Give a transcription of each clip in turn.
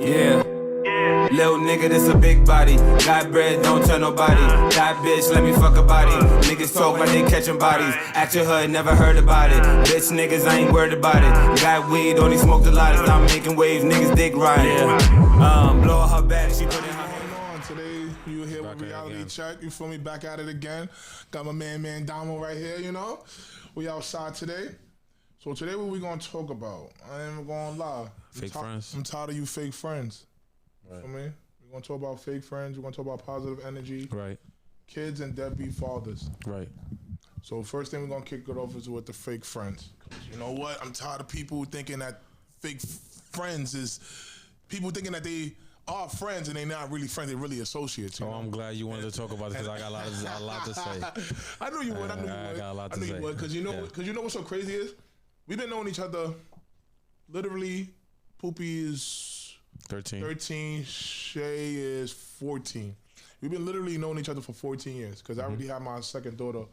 Yeah. Little nigga, this a big body. Got bread, don't tell nobody. That bitch, let me fuck a body. Niggas talk like they catching bodies. At your hood, never heard about it. Bitch niggas, I ain't worried about it. Got weed, only smoked a lot. I'm making waves, niggas dick riding. Yeah. Blow her back, she put in her hand. Today, you here with Reality Check. You feel me? Back at it again. Got my man Damo right here, you know? We outside today. So today, what we gonna talk about? I ain't gonna lie. Fake friends. I'm tired of you fake friends. Right. For me, we're gonna talk about fake friends. We're gonna talk about positive energy. Right. Kids and deadbeat fathers. Right. So first thing we're gonna kick it off is with the fake friends. You know what? I'm tired of people thinking that fake friends is people thinking that they are friends and they're not really friends. They're really associates. You know? I'm glad you wanted to talk about it because I got a lot to say. I knew you would. I got a lot to knew say. you would because you know what's so crazy is we've been knowing each other. Literally, Poopy is 13, Shay is 14. We've been literally knowing each other for 14 years because I already had my second daughter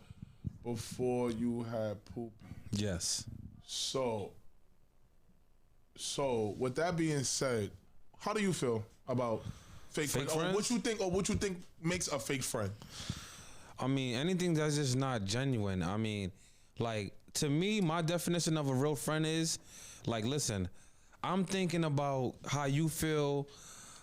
before you had Poopy. Yes. So with that being said, how do you feel about fake friends? Or what you think makes a fake friend? I mean, anything that's just not genuine. I mean, like, to me, my definition of a real friend is, like, listen, I'm thinking about how you feel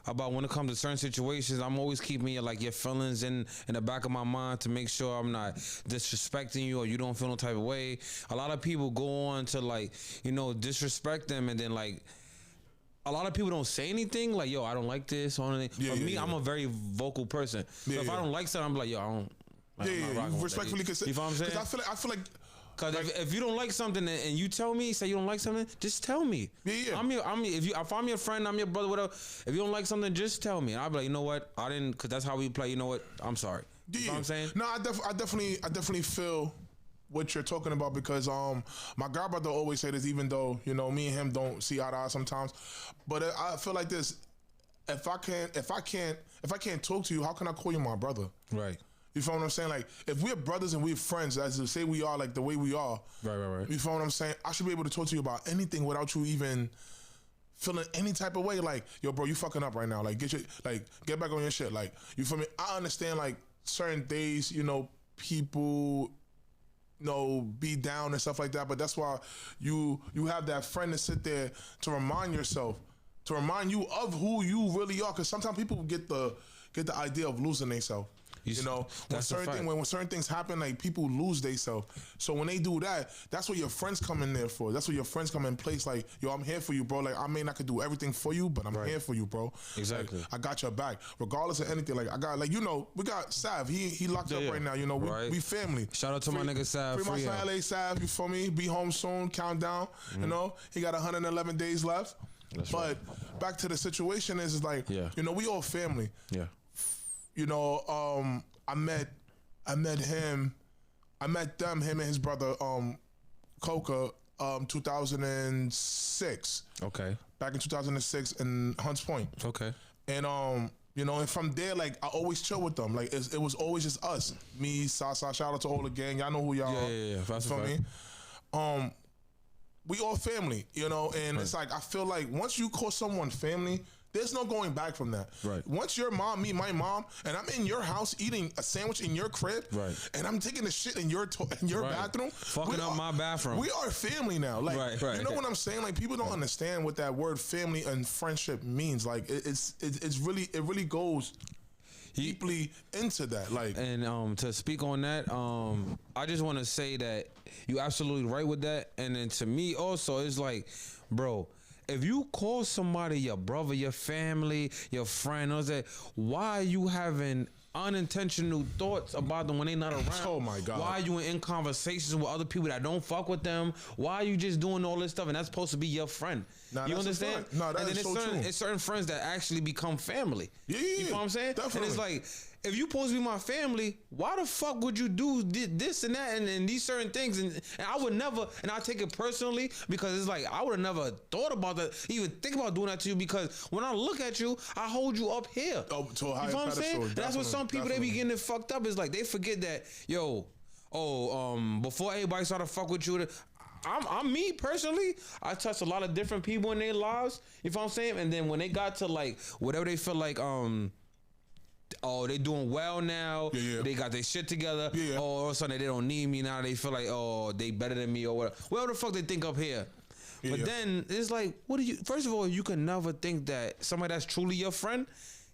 about when it comes to certain situations. I'm always keeping your feelings in the back of my mind to make sure I'm not disrespecting you or you don't feel no type of way. A lot of people go on to disrespect them, and then a lot of people don't say anything like, yo, I don't like this or anything. For me, I'm a very vocal person. So if I don't like something, I'm like, yo, I don't. You respectfully consider. You know what I'm saying? I feel like. Cause if you don't like something and you tell me, say you don't like something, just tell me. Yeah. If I'm your friend, I'm your brother, whatever. If you don't like something, just tell me. And I'll be like, you know what? I didn't, cause that's how we play. You know what? I'm sorry. You know what I'm saying? No, I definitely feel what you're talking about because my godbrother always say this, even though me and him don't see eye to eye sometimes. But I feel like this: if I can't talk to you, how can I call you my brother? Right. You feel what I'm saying? Like, if we're brothers and we're friends, as to say we are, like the way we are. Right. You feel what I'm saying? I should be able to talk to you about anything without you even feeling any type of way. Like, yo, bro, you fucking up right now. Like, get back on your shit. Like, you feel me? I understand, like, certain days, people, be down and stuff like that. But that's why you have that friend to sit there to remind yourself, to remind you of who you really are. Because sometimes people get the idea of losing themselves. When certain things happen, like people lose themselves. So when they do that, that's what your friends come in there for. That's what your friends come in place. Like, yo, I'm here for you, bro. Like, I may not could do everything for you, but I'm here for you, bro. Exactly. Like, I got your back, regardless of anything. Like, I got, we got Sav. He locked up right now. We family. Shout out to my nigga Sav. Free my LA Sav. You feel me? Be home soon. Countdown. He got 111 days left. That's but back to the situation is like, we all family. Yeah. I met him and his brother, Coca, 2006. Okay. Back in 2006 in Hunts Point. Okay. And and from there, like, I always chill with them. Like, it was always just us, me, Sasa. Shout out to all the gang. Y'all know who y'all are. Yeah. That's for me. We all family, and it's like I feel like once you call someone family, there's no going back from that. Right. Once your mom meet my mom, and I'm in your house eating a sandwich in your crib, and I'm taking a shit in your bathroom, fucking up my bathroom. We are family now. Like, right. You know what I'm saying? Like, people don't understand what that word family and friendship means. Like, it really goes deeply into that. Like, and to speak on that, I just want to say that you absolutely right with that. And then to me also, it's like, bro, if you call somebody your brother, your family, your friend, why are you having unintentional thoughts about them when they not around? Oh my God. Why are you in conversations with other people that don't fuck with them? Why are you just doing all this stuff and that's supposed to be your friend? You understand? No, that is so true. It's certain friends that actually become family. Yeah. You know what I'm saying? Definitely. And it's like, if you supposed to be my family, why the fuck would you do this and that and these certain things? And I would never, and I take it personally because it's like, I would have never thought about that, even think about doing that to you, because when I look at you, I hold you up here. Oh, to a higher you know what I'm saying? That's what some people, they be getting it fucked up. It's like, they forget that, before everybody started fuck with you, I'm me personally. I touched a lot of different people in their lives. You know what I'm saying? And then when they got to like whatever they feel like, oh, they doing well now. Yeah. They got their shit together. Yeah. Oh, all of a sudden they don't need me now. They feel like, oh, they better than me or whatever. Whatever the fuck they think up here. But then it's like, what do you? First of all, you can never think that somebody that's truly your friend,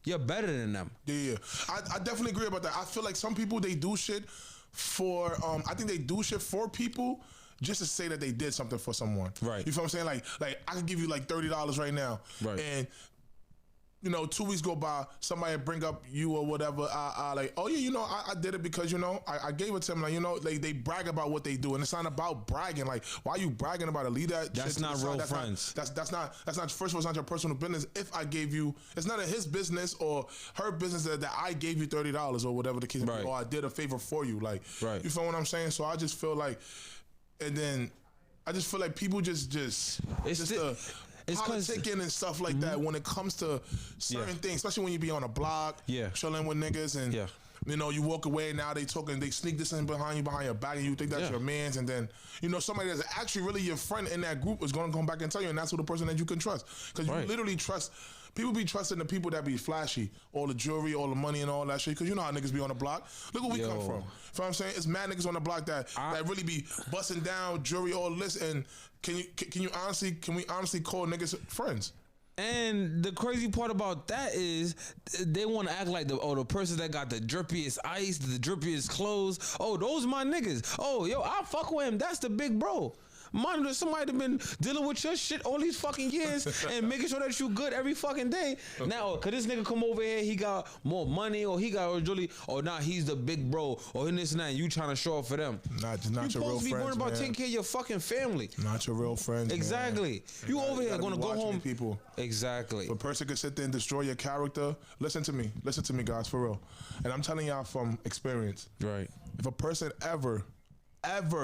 you're better than them. Yeah. I definitely agree about that. I feel like some people, they do shit for. I think they do shit for people just to say that they did something for someone. Right. You feel what I'm saying? Like I can give you like $30 right now. Right. And 2 weeks go by, somebody bring up you or whatever. I like, oh yeah, I did it because I gave it to them. Like, they brag about what they do, and it's not about bragging. Like, why are you bragging about it? Leave that. That's shit not real friends. That's not. First of all, it's not your personal business. If I gave you, it's none of his business or her business that I gave you $30 or whatever the case. Right. Or I did a favor for you. Like, right. You feel what I'm saying? So I just feel like, and then I just feel like people just politicking and stuff like that when it comes to certain things, especially when you be on a block, chilling with niggas, and you walk away. Now they talking, they sneak this in behind your back, and you think that's your man's, and then somebody that's actually really your friend in that group is going to come back and tell you, and that's who the person that you can trust, because you literally trust. People be trusting the people that be flashy, all the jewelry, all the money, and all that shit. Because you know how niggas be on the block. Look where we come from. You know what I'm saying? It's mad niggas on the block that really be busting down jewelry, all this. And can we honestly call niggas friends? And the crazy part about that is they want to act like the person that got the drippiest ice, the drippiest clothes. Oh, those my niggas. Oh, yo, I fuck with him. That's the big bro. Mind you, somebody been dealing with your shit all these fucking years and making sure that you good every fucking day. Now, could this nigga come over here, he got more money, or he got really, or he's the big bro, or in this and that, and you trying to show up for them. Not your real friends, You supposed to be worrying about taking care of your fucking family. Not your real friends, exactly. Man. You over here gonna go home. People. Exactly. If a person could sit there and destroy your character, listen to me, guys, for real. And I'm telling y'all from experience. Right. If a person ever,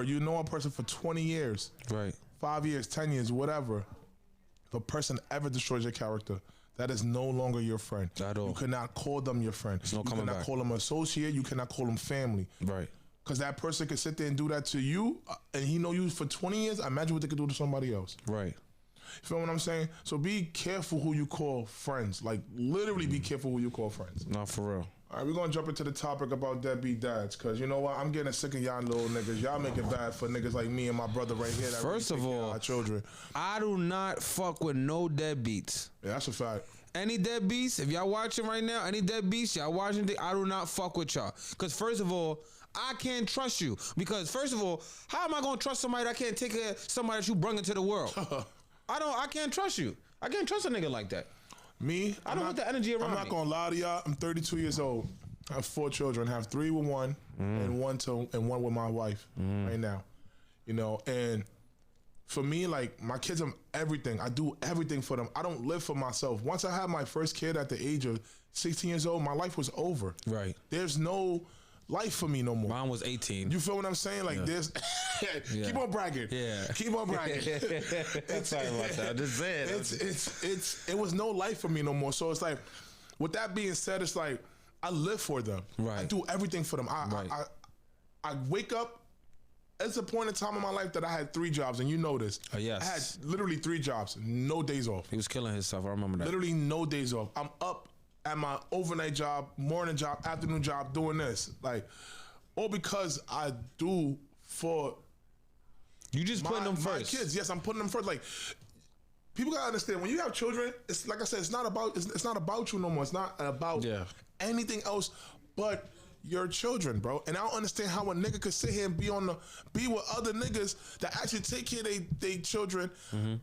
you know a person for 20 years, right, 5 years, 10 years, whatever, if a person ever destroys your character, that is no longer your friend. At all. You cannot call them your friend. You cannot call them associate. You cannot call them family. Right. Because that person could sit there and do that to you, and he know you for 20 years. Imagine what they could do to somebody else. Right. You feel what I'm saying? So be careful who you call friends. Like, literally be careful who you call friends. Not for real. All right, we're going to jump into the topic about deadbeat dads, because you know what? I'm getting sick of y'all little niggas. Y'all make it bad for niggas like me and my brother right here. That First really of all, our children. I do not fuck with no deadbeats. Yeah, that's a fact. Any deadbeats, if y'all watching right now, any deadbeats, y'all watching, I do not fuck with y'all. Because first of all, I can't trust you. Because first of all, how am I going to trust somebody that can't take care of somebody that you bring into the world? I can't trust you. I can't trust a nigga like that. Me? I don't want the energy around me. I'm not going to lie to y'all. I'm 32 years old. I have 4 children. I have 3 with one and one with my wife right now. And for me, like, my kids are everything. I do everything for them. I don't live for myself. Once I had my first kid at the age of 16 years old, my life was over. Right. There's no life for me no more. Mine was 18. You feel what I'm saying? Like, there's... Keep on bragging. Yeah. Keep on bragging. Sorry about that. I'm just saying. It was no life for me no more. So it's like, with that being said, it's like, I live for them. Right. I do everything for them. I wake up. It's a point in time in my life that I had 3 jobs, and you know this. Yes. I had literally 3 jobs, no days off. He was killing himself. I remember that. Literally no days off. I'm up at my overnight job, morning job, afternoon job, doing this. Like, all because I do for... You just putting them first. My kids, yes, I'm putting them first. Like, people gotta understand, when you have children, it's like I said, it's not about you no more. It's not about anything else but your children, bro. And I don't understand how a nigga could sit here and be with other niggas that actually take care of they children,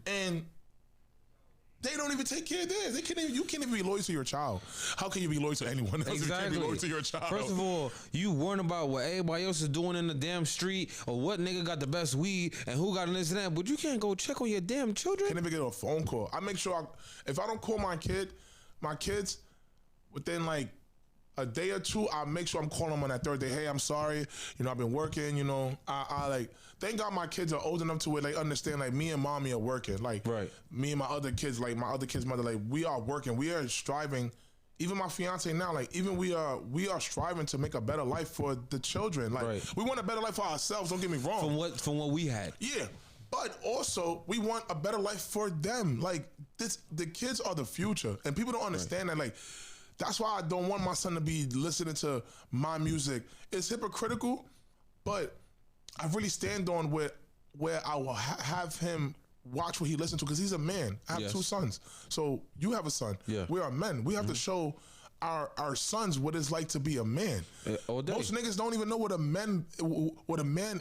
and they don't even take care of theirs. You can't even be loyal to your child. How can you be loyal to anyone else? Exactly. You can't be loyal to your child. First of all, you worrying about what everybody else is doing in the damn street, or what nigga got the best weed and who got this and that, but you can't go check on your damn children. Can't even get a phone call. I make sure if I don't call my kids within like a day or 2, I'll make sure I'm calling them on that third day. Hey, I'm sorry. I've been working. I like, thank God my kids are old enough to where they understand, like, me and mommy are working. Like, me and my other kids, like, my other kids' mother, like, we are working. We are striving. Even my fiance now, like, even we are striving to make a better life for the children. Like, we want a better life for ourselves. Don't get me wrong. From what we had. Yeah. But also, we want a better life for them. Like the kids are the future, and people don't understand that. Like, that's why I don't want my son to be listening to my music. It's hypocritical, but I really stand on where I will have him watch what he listens to, because he's a man. I have 2 sons, so you have a son. Yeah, we are men. We have to show our sons what it's like to be a man. Most niggas don't even know what a man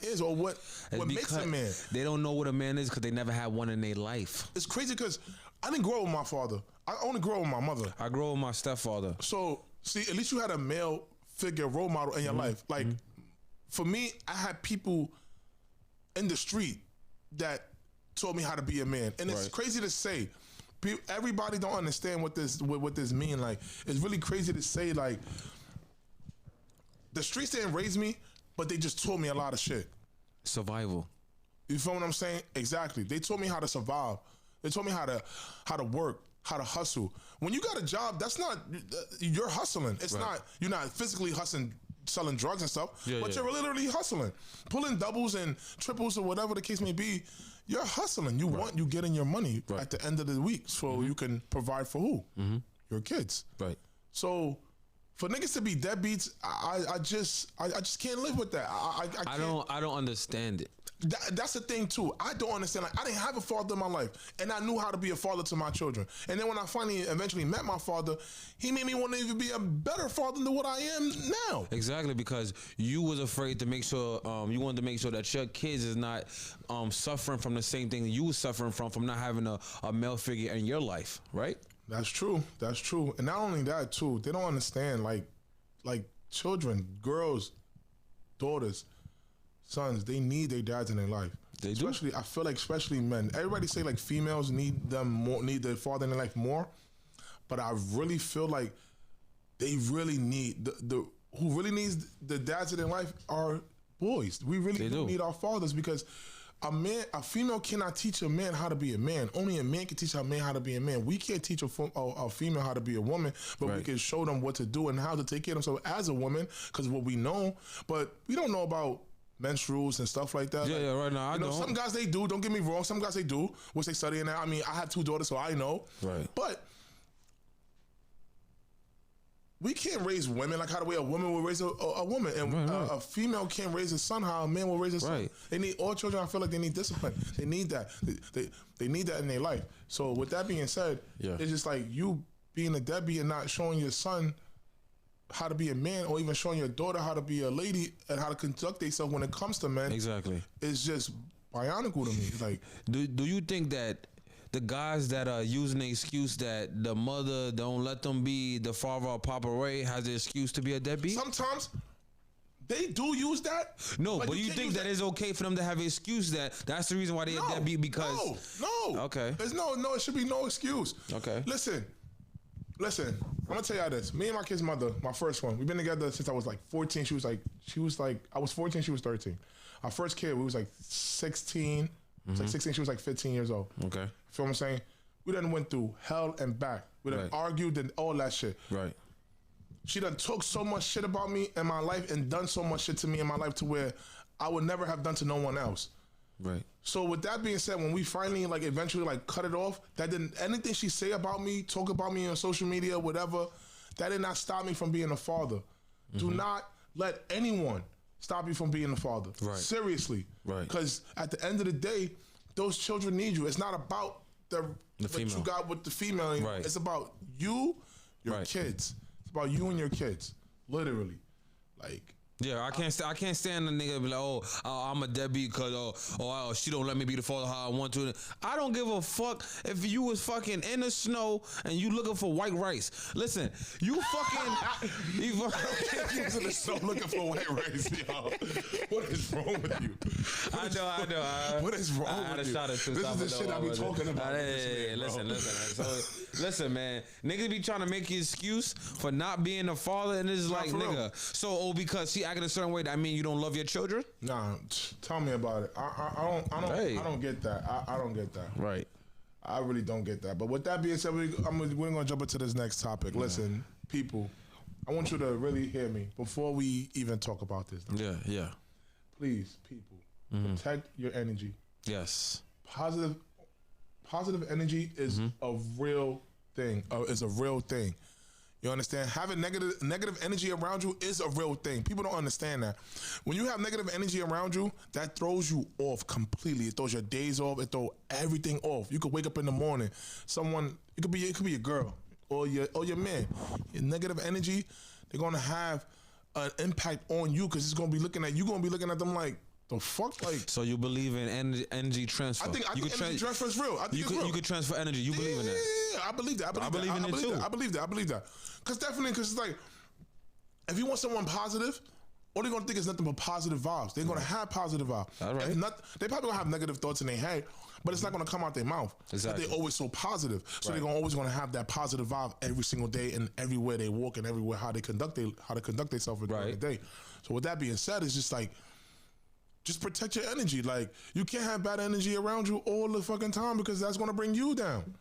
is, or what makes a man. They don't know what a man is because they never had one in their life. It's crazy because I didn't grow up with my father. I only grew up with my mother. I grew up with my stepfather. So see, at least you had a male figure, role model in your life. Like for me, I had people in the street that taught me how to be a man, and it's crazy to say. Everybody don't understand what this mean. Like, it's really crazy to say, like, the streets didn't raise me, but they just taught me a lot of shit. Survival. You feel what I'm saying? Exactly. They taught me how to survive. They taught me how to work, how to hustle. When you got a job, that's not, you're hustling. It's not, you're not physically hustling, selling drugs and stuff, but you're literally hustling. Pulling doubles and triples or whatever the case may be. You're hustling. You getting your money at the end of the week, so you can provide for who? Your kids. Right. So for niggas to be deadbeats, I just can't live with that. I don't understand it. That's the thing too. I don't understand. Like, I didn't have a father in my life, and I knew how to be a father to my children. And then when I finally eventually met my father, he made me want to even be a better father than what I am now. Exactly, because you was afraid to make sure you wanted to make sure that your kids is not suffering from the same thing you was suffering from not having a male figure in your life, right? That's true. That's true. And not only that too, they don't understand like children, girls, daughters, sons, they need their dads in their life. They especially do. I feel like especially men. Everybody say like females need their father in their life more, but I really feel like they really need who really needs the dads in their life are boys. We really do need our fathers, because a female cannot teach a man how to be a man. Only a man can teach a man how to be a man. We can't teach a female how to be a woman, but we can show them what to do and how to take care of themselves as a woman, because what we know, but we don't know about menstruals and stuff like that. Yeah, right now I know. Some guys they do. Don't get me wrong. Some guys they do, which they study in that. I mean, I have 2 daughters, so I know. Right. But we can't raise women like how the way a woman will raise a woman, and a female can't raise a son how a man will raise a son. They need all children. I feel like they need discipline. They need that. They need that in their life. So with that being said, it's just like you being a deadbeat and not showing your son how to be a man, or even showing your daughter how to be a lady and how to conduct themselves when it comes to men. Exactly. It's just bionical to me. It's like, do you think that the guys that are using the excuse that the mother don't let them be the father of Papa Ray has the excuse to be a deadbeat? Sometimes they do use that. No, but you think that it's okay for them to have an excuse that's the reason why they're a deadbeat? Because no. Okay. There's no. It should be no excuse. Okay. Listen. I'm gonna tell y'all this. Me and my kid's mother, my first one, we've been together since I was like 14. She was like I was 14, she was 13. Our first kid, we was like 16. It was like 16, she was like 15 years old. Okay. Feel what I'm saying? We done went through hell and back. We done argued and all that shit. Right. She done took so much shit about me in my life and done so much shit to me in my life to where I would never have done to no one else. Right. So with that being said, when we finally eventually cut it off, that didn't, anything she say about me, talk about me on social media, whatever, that did not stop me from being a father. Do not let anyone stop you from being a father. Right. Seriously. Right. Because at the end of the day, those children need you. It's not about the what you got with the female anymore. Right. It's about you, your kids. It's about you and your kids. Literally. Yeah, I can't stand the nigga be like, oh, I'm a deadbeat because she don't let me be the father how I want to. I don't give a fuck if you was fucking in the snow and you looking for white rice. Listen, you fucking you in the snow looking for white rice, yo. What is wrong with you? I know. What is wrong with you? This is the shit I be talking about. Hey, listen. So, listen, man. Niggas be trying to make an excuse for not being a father, and it's like, nigga. So, because she acting a certain way, that mean you don't love your children? Nah, tell me about it. I don't get that. I don't get that. Right. I really don't get that. But with that being said, we're gonna jump into this next topic. Listen, people, I want you to really hear me before we even talk about this. Yeah. Please, people, protect your energy. Yes. Positive energy is a real thing. Is a real thing. You understand? Having negative energy around you is a real thing. People don't understand that. When you have negative energy around you, that throws you off completely. It throws your days off. It throws everything off. You could wake up in the morning. It could be a girl or your man. Your negative energy, they're gonna have an impact on you because it's gonna be looking at you. Gonna be looking at them like, the fuck, like. So you believe in energy transfer? I think energy transfer is real. I think you could transfer energy. You believe in that? Yeah, I believe that. I believe in it too. I believe that. Because it's like, if you want someone positive, all they're gonna think is nothing but positive vibes. They're gonna have positive vibes. All right. They probably gonna have negative thoughts in their head, but it's not gonna come out their mouth. Exactly. But they're always so positive, so they're always gonna have that positive vibe every single day and everywhere they walk and everywhere how they conduct themselves during the day. So with that being said, it's just like, just protect your energy. Like, you can't have bad energy around you all the fucking time because that's gonna bring you down.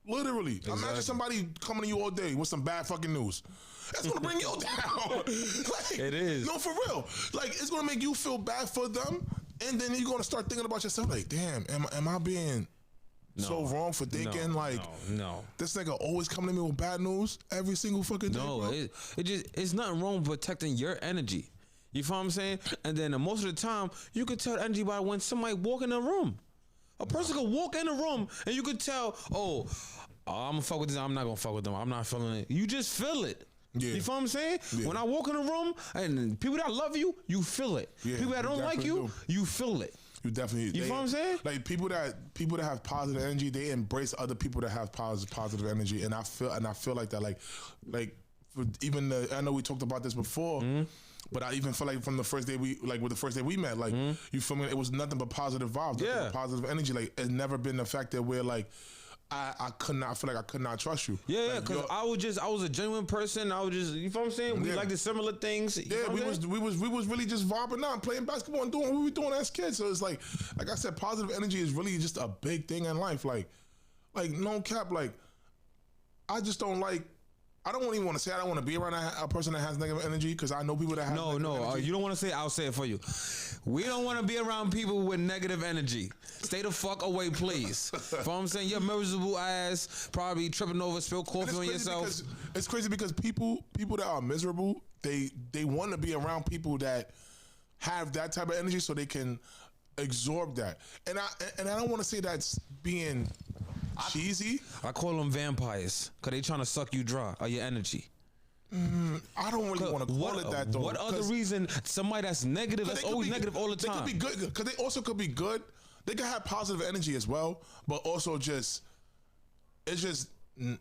Literally. Exactly. Imagine somebody coming to you all day with some bad fucking news. That's gonna bring you down. Like, it is. No, for real. Like, it's gonna make you feel bad for them, and then you're gonna start thinking about yourself. Like, damn, am I being so wrong for thinking no. This nigga always coming to me with bad news every single fucking day? No, it's nothing wrong with protecting your energy. You feel what I'm saying? And then most of the time, you could tell energy by when somebody walk in a room. A person could walk in a room and you could tell, I'm gonna fuck with this. I'm not gonna fuck with them. I'm not feeling it. You just feel it. Yeah. You feel what I'm saying? Yeah. When I walk in a room and people that love you, you feel it. Yeah, people that don't like you, you feel it. You definitely. You feel what I'm saying? Like people that have positive energy, they embrace other people that have positive energy, and I feel like that. Like I know we talked about this before. Mm-hmm. But I even feel like from the first day with the first day we met, like you feel me? It was nothing but positive vibes, positive energy. Like it's never been the fact that we're like, I feel like I could not trust you. Yeah, because I was a genuine person. I was just, you feel what I'm saying? We like the similar things. We was really just vibing out, playing basketball and doing what we were doing as kids. So it's like I said, positive energy is really just a big thing in life. Like no cap. Like I just don't like. I don't even want to say I don't want to be around a person that has negative energy because I know people that have negative energy. You don't want to say it, I'll say it for you. We don't want to be around people with negative energy. Stay the fuck away, please. You know what I'm saying? Your miserable ass probably tripping over, spill coffee on yourself. It's crazy because people that are miserable, they want to be around people that have that type of energy so they can absorb that. And I don't want to say that's being cheesy. I call them vampires because they trying to suck you dry of your energy. I don't really want to call it that though. What other reason? Somebody that's negative, that's always negative all the time. They could be good because they also could be good. They can have positive energy as well, but also it's just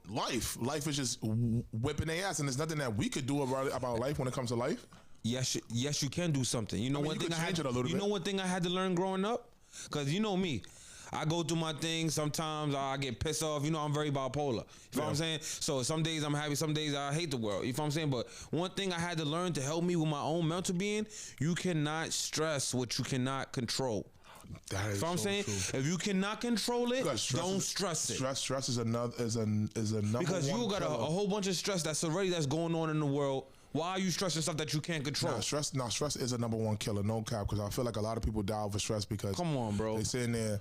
life. Life is just whipping their ass, and there's nothing that we could do about life when it comes to life. Yes, you can do something. You know, one thing I had to learn growing up, because you know me. I go through my thing. Sometimes I get pissed off. You know, I'm very bipolar. You know what I'm saying? So some days I'm happy. Some days I hate the world. You know what I'm saying? But one thing I had to learn to help me with my own mental being, you cannot stress what you cannot control. That is you know what I'm saying? True. If you cannot control it, don't stress it. Stress is another because you got a whole bunch of stress that's going on in the world. Why are you stressing stuff that you can't control? Stress is a number one killer, no cap. Because I feel like a lot of people die over stress because come on, bro, they sitting there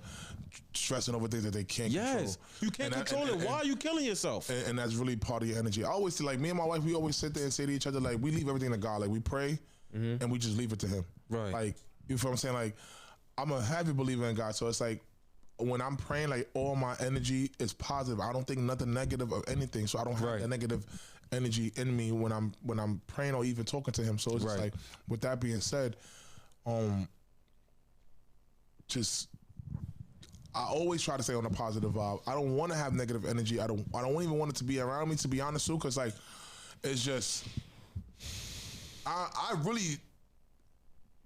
stressing over things that they can't control. Yes, you can't control it. Why are you killing yourself? And that's really part of your energy. I always like me and my wife. We always sit there and say to each other like we leave everything to God. Like we pray and we just leave it to Him. Right. Like you feel what I'm saying? Like I'm a heavy believer in God, so it's like when I'm praying, like all my energy is positive. I don't think nothing negative of anything, so I don't have a negative energy in me when I'm praying or even talking to Him. So it's just like, with that being said, just I always try to stay on a positive vibe. I don't want to have negative energy. I don't even want it to be around me, to be honest, too, because like it's just I really.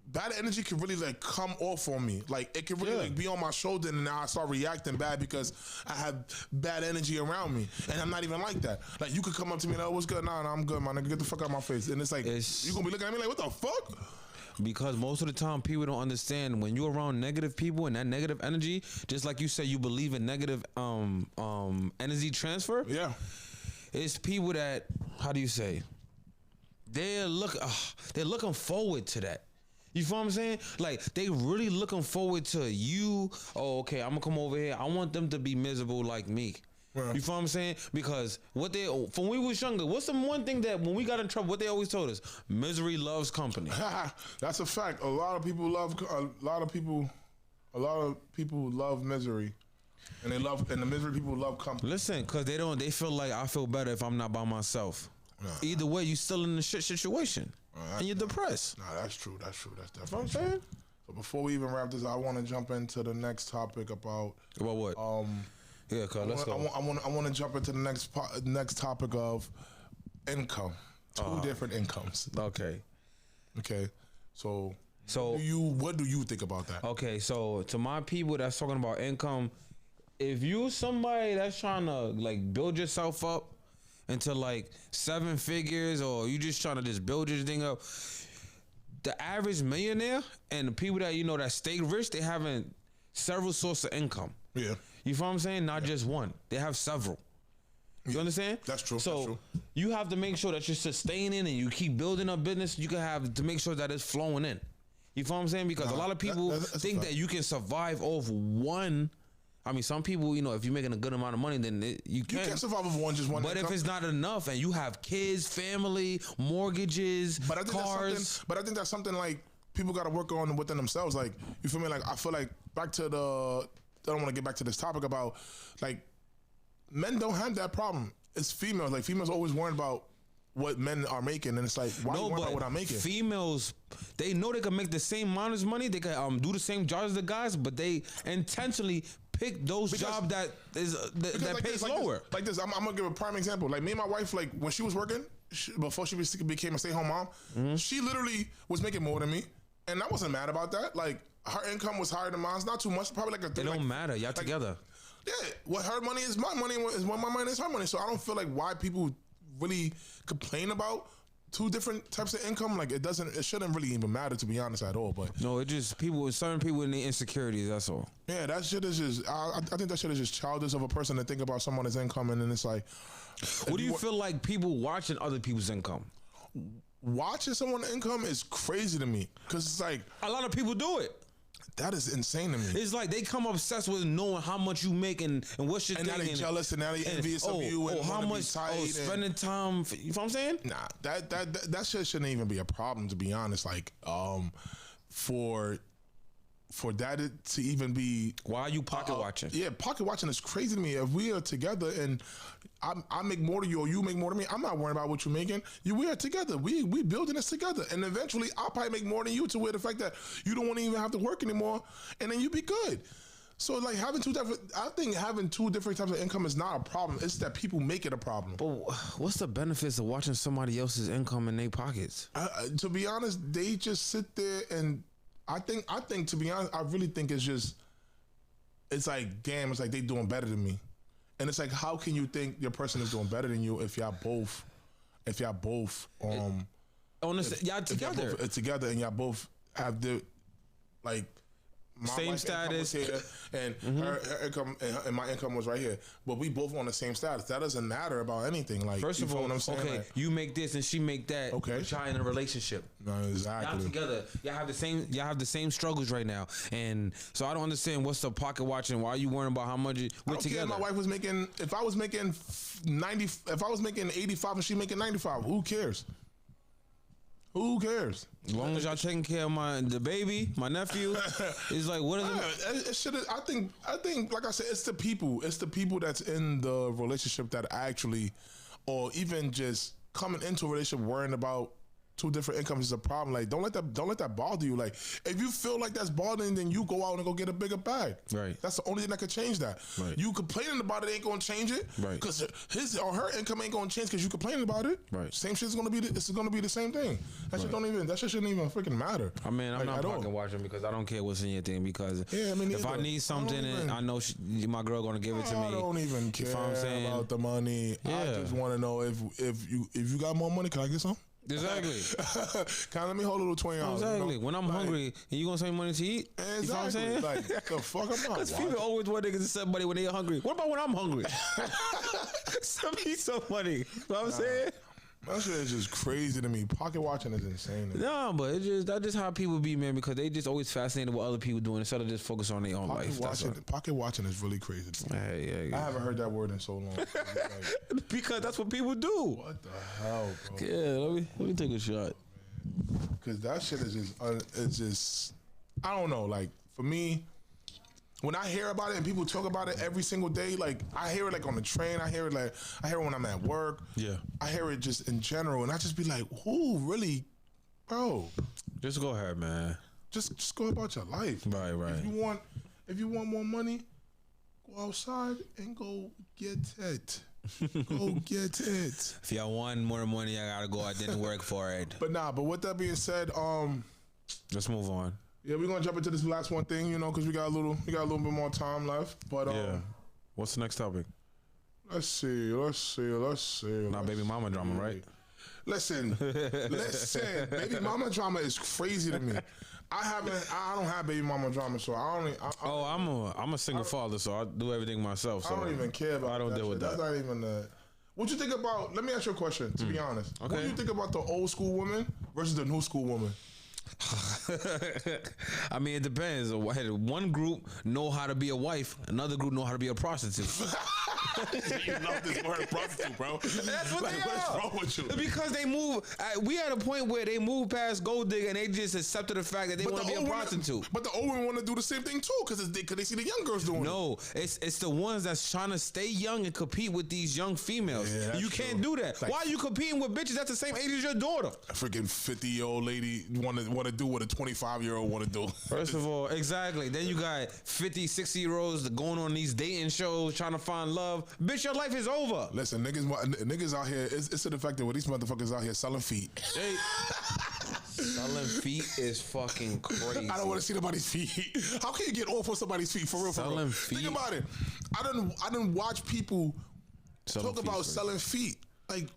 Bad energy can really like come off on me. Like it can really like be on my shoulder, and now I start reacting bad because I have bad energy around me, and I'm not even like that. Like you could come up to me and like, what's good? Nah, I'm good, my nigga. Get the fuck out of my face. And it's like you gonna be looking at me like, what the fuck? Because most of the time people don't understand when you're around negative people and that negative energy, just like you said, you believe in negative energy transfer. Yeah, it's people that, how do you say? They're looking forward to that. You feel what I'm saying? Like, they really looking forward to you. Oh, okay, I'm gonna come over here. I want them to be miserable like me. You feel what I'm saying? Because from when we was younger, what's the one thing that when we got in trouble, what they always told us? Misery loves company. That's a fact. A lot of people love misery, and the misery people love company. Listen, because they feel like I feel better if I'm not by myself. Either way, you still in the shit situation, and you're depressed. Nah, that's true. That's definitely what I'm saying. So before we even wrap this, I want to jump into the next topic about what? Yeah, cuz, let's go. I want to jump into the next topic of income. Two different incomes. Okay. So what do you think about that? Okay, so to my people that's talking about income, if you somebody that's trying to like build yourself up into like 7 figures, or you just trying to just build your thing up, the average millionaire and the people that that stay rich, they having several sources of income. Yeah. You feel what I'm saying? Not just one. They have several. You understand? That's true. So that's true. You have to make sure that you're sustaining and you keep building a business. You can have to make sure that it's flowing in. You feel what I'm saying? Because a lot of people think that you can survive off one. I mean, some people, if you're making a good amount of money, then you can't survive off one income. If it's not enough and you have kids, family, mortgages, cars. But I think that's something like people got to work on within themselves. Like, you feel me? Like, I feel like back to I don't want to get back to this topic about, like, men don't have that problem. It's females. Like, females always worrying about what men are making, and it's like, why you worry about what I'm making? Females, they know they can make the same amount of money. They can do the same jobs as the guys, but they intentionally pick those jobs that pays lower. Like this, I'm gonna give a prime example. Like, me and my wife, like, when she was working, before she became a stay-home mom, she literally was making more than me, and I wasn't mad about that. Like, her income was higher than mine. It's not too much. Probably like a It don't matter. Y'all together. Yeah. What her money is my money. Is what my money is her money. So I don't feel like why people really complain about two different types of income. Like, it shouldn't really even matter, to be honest, at all. But no, it just certain people in the insecurities. That's all. Yeah, that shit is just. I think that shit is just childish of a person to think about someone's income, and then it's like. What do you feel like people watching other people's income? Watching someone's income is crazy to me, because it's like a lot of people do it. That is insane to me. It's like they come obsessed with knowing how much you make and what's your thing. And now they jealous and now they envious of you. And how much? Spending time. You know what I'm saying? Nah, that shit shouldn't even be a problem, to be honest. Like, for that to even be. Why are you pocket watching? Yeah, pocket watching is crazy to me. If we are together and I make more than you or you make more than me, I'm not worrying about what you're making. We are together. We building this together, and eventually I'll probably make more than you, to where the fact that you don't want to even have to work anymore, and then you be good. So like having two different types of income is not a problem. It's that people make it a problem. But what's the benefits of watching somebody else's income in their pockets? To be honest, they just sit there and I think to be honest, I really think it's like, damn, it's like they doing better than me. And it's like, how can you think your person is doing better than you if y'all both together and y'all both have the like my same status here, and her income and my income was right here, but we both on the same status. That doesn't matter about anything. Like, first of all, what I'm saying? Okay, like, you make this and she make that. Okay, but y'all in a relationship. No, exactly. Y'all together. Y'all have the same struggles right now, and so I don't understand what's the pocket watching. Why are you worrying about how much we're together? Care if my wife was making. If I was making 90, if I was making 85 and she making 95, who cares? Who cares? As long as y'all taking care of the baby, my nephew, it's like, what is it? Should. I think. Like I said, it's the people. It's the people that's in the relationship that actually, or even just coming into a relationship worrying about two different incomes is a problem. Like, don't let that bother you. Like, if you feel like that's bothering, then you go out and go get a bigger bag. Right. That's the only thing that could change that. Right. You complaining about it ain't gonna change it. Right. Because his or her income ain't gonna change because you complaining about it. Right. Same shit's gonna be. It's gonna be the same thing. That shit don't even. That shit shouldn't even freaking matter. I mean, I'm not pocket watching because I don't care what's in your thing. Because if I need something and I know my girl gonna give it to me. I don't even care about the money. Yeah. I just want to know if you got more money, can I get some? Exactly. Kind of let me hold a little $20. Exactly. When I'm hungry and you gonna send me money to eat, exactly. You know what I'm saying? Like, the fuck I'm not. Because people always want niggas to send money when they're hungry. What about when I'm hungry? Send me some money. You know what I'm saying? That shit is just crazy to me. Pocket watching is insane. No, but that's just how people be, man, because they just always fascinated with other people doing instead of just focus on their own life. Pocket watching is really crazy to me. Yeah. I haven't heard that word in so long. Like, because that's what people do. what the hell, bro? Yeah, let me take a shot. Because that shit is just, I don't know. Like, for me, when I hear about it and people talk about it every single day, like I hear it like on the train, I hear it when I'm at work. Yeah. I hear it just in general, and I just be like, who really, bro? Just go ahead, man. Just go about your life. Right. If you want more money, go outside and go get it. Go get it. If y'all want more money, I gotta go out there and work for it. But with that being said, let's move on. Yeah, we're gonna jump into this last one thing, because we got a little bit more time left. But yeah. What's the next topic? Let's see. Not baby mama drama, right? Listen. Baby mama drama is crazy to me. I don't have baby mama drama, so I'm a single father, so I do everything myself. So I don't even care about. I don't deal with that. That's not even the. What you think about? Let me ask you a question. To be honest, okay. What do you think about the old school woman versus the new school woman? I mean, it depends. One group know how to be a wife, another group know how to be a prostitute. You love this word prostitute, bro. That's what they What's are. wrong with you? Because they move. We had a point where they moved past gold digger and they just accepted the fact that they want to be a prostitute. But the old women want to do the same thing too, because they see the young girls doing it. No, it's the ones that's trying to stay young and compete with these young females. Yeah, you can't do that. Like, why are you competing with bitches that's the same age as your daughter? A freaking 50-year-old lady want to do what a 25-year-old want to do. First of all, exactly. Then you got 50, 60-year-olds going on these dating shows trying to find love. Bitch, your life is over. Listen, niggas out here, it's to the fact that these motherfuckers out here selling feet. Selling feet is fucking crazy. I don't want to see nobody's feet. How can you get off on somebody's feet for real? Selling feet. Think about it. I didn't watch people talk about selling feet. Like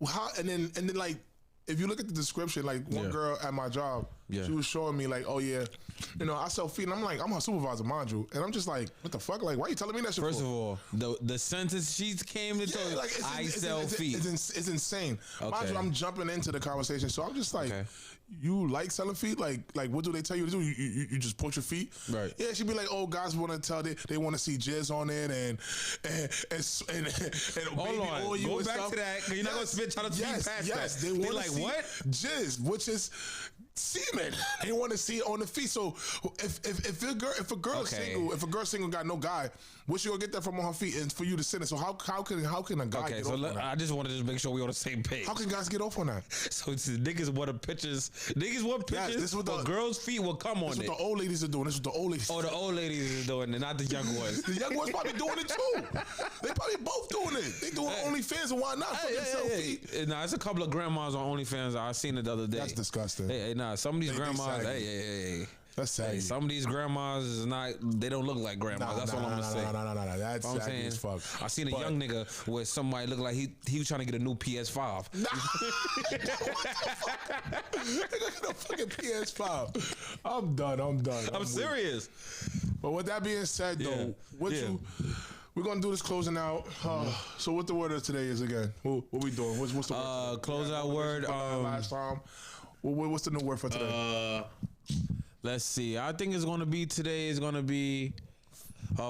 how and then like if you look at the description, like one girl at my job, she was showing me like, oh yeah, I sell feet, and I'm like, I'm her supervisor, mind you, and I'm just like, what the fuck? Like, why are you telling me that shit? First of all, the sentence she came to tell you, like, I sell feet. It's insane. Okay. Mind you, I'm jumping into the conversation, so I'm just like, you like selling feet? Like what do they tell you to do? You just put your feet? Right. Yeah, she'd be like, oh, guys want to tell they want to see jizz on it and hold on, oil go and back stuff. to that. You're not gonna spit trying to speak past that. Yes, they want like to see what? Jizz, which is semen. They want to see it on the feet. So if a girl single got no guy, what's she gonna get that from on her feet? And for you to send it. So how can a guy get off on that? I just wanted to make sure we on the same page. How can guys get off on that? So niggas want pictures. Niggas want pictures. This is what the girls' feet will come on it. This is what the old ladies are doing. This is what the old ladies. Oh, the old ladies are doing it, not the young ones. The young ones probably doing it too. They probably both doing it. They doing OnlyFans, and why not? Sell feet. Nah, it's a couple of grandmas on OnlyFans. I seen it the other day. That's disgusting. Hey, nah, some of these grandmas. Hey. That's sad. Hey, some of these grandmas is not. They don't look like grandmas. That's all I'm gonna say. No. That's what I'm saying. As fuck. I seen a young nigga where somebody looked like he was trying to get a new PS5. Nigga get a fucking PS5. I'm done. I'm serious. But with that being said, though, we're gonna do this closing out. So what the word of today is again? What we doing? What's the word? Close out word. Last time. What's the new word for today? Let's see. I think it's gonna be today. Is gonna be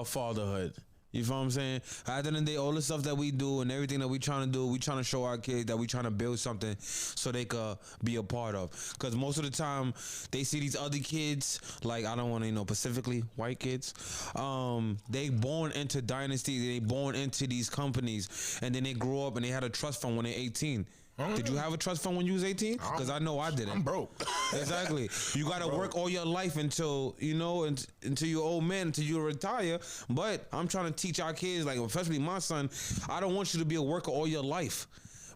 fatherhood. You feel what I'm saying? At the end of the day, all the stuff that we do and everything that we trying to do, we trying to show our kids that we trying to build something so they could be a part of. Because most of the time, they see these other kids, like I don't want to, specifically white kids. They born into dynasties. They born into these companies, and then they grow up and they had a trust fund when they're 18. Did you have a trust fund when you was 18? Because I know I didn't. I'm broke. Exactly. You got to work all your life until you're old man, until you retire. But I'm trying to teach our kids, like especially my son, I don't want you to be a worker all your life.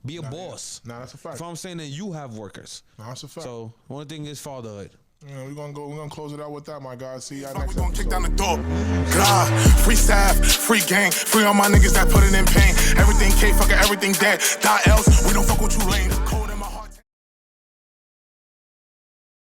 Be a boss. Nah, that's a fact. So I'm saying that you have workers. Nah, that's a fact. So one thing is fatherhood. Yeah, we're gonna close it out with that, my guys. See y'all We next gon' episode. kick down the door. God, free staff, free gang, free all my niggas that put it in pain. Everything K, fucking everything dead. Die else, we don't fuck with you lame.